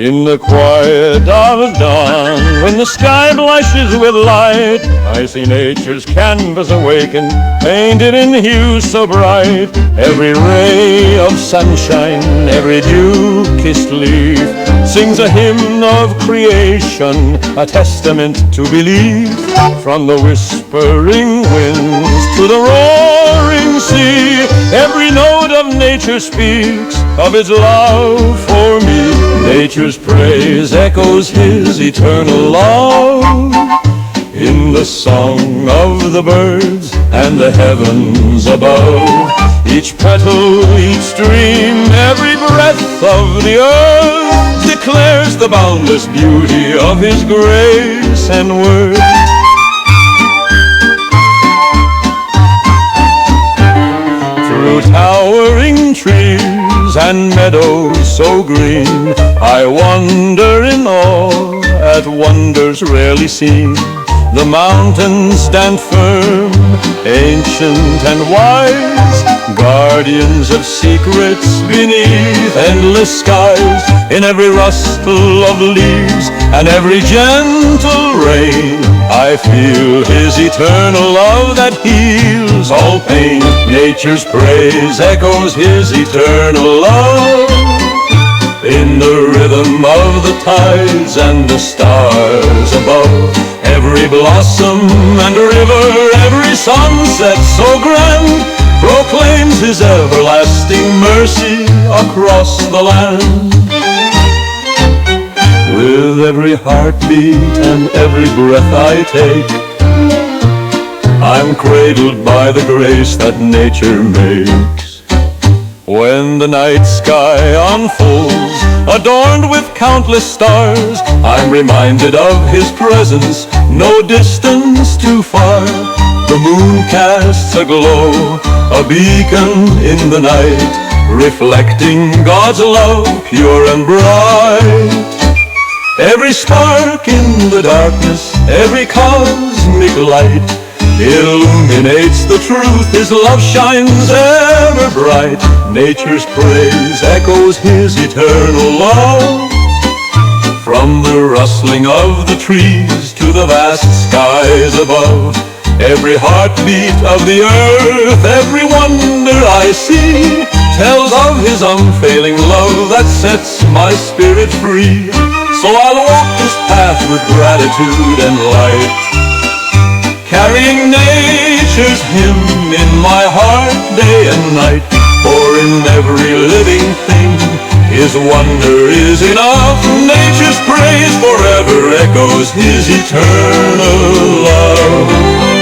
In the quiet of dawn, when the sky blushes with light, I see nature's canvas awaken, painted in hues so bright. Every ray of sunshine, every dew-kissed leaf sings a hymn of creation, a testament to belief. From the whispering winds to the roaring sea, every note of nature speaks of its love for me. Nature's praise echoes his eternal love in the song of the birds and the heavens above. Each petal, each stream, every breath of the earth declares the boundless beauty of his grace and worth. Through towering trees and meadows so green, I wander in awe at wonders rarely seen. The mountains stand firm, ancient and wise, guardians of secrets beneath endless skies. In every rustle of leaves and every gentle rain, I feel his eternal love that heals all pain. Nature's praise echoes his eternal love in the rhythm of the tides and the stars above. Every blossom and river, every sunset so grand proclaims his everlasting mercy across the land. With every heartbeat and every breath I take, I'm cradled by the grace that nature makes. When the night sky unfolds, adorned with countless stars, I'm reminded of his presence, no distance too far. The moon casts a glow, a beacon in the night, reflecting God's love pure and bright. Every spark in the darkness, every cosmic light illuminates the truth, his love shines ever bright. Nature's praise echoes his eternal love, from the rustling of the trees to the vast skies above. Every heartbeat of the earth, every wonder I see, tells of his unfailing love that sets my spirit free. So I'll walk this path with gratitude and light, carrying nature's hymn in my heart day and night. For in every living thing his wonder is enough. Nature's praise forever echoes his eternal love.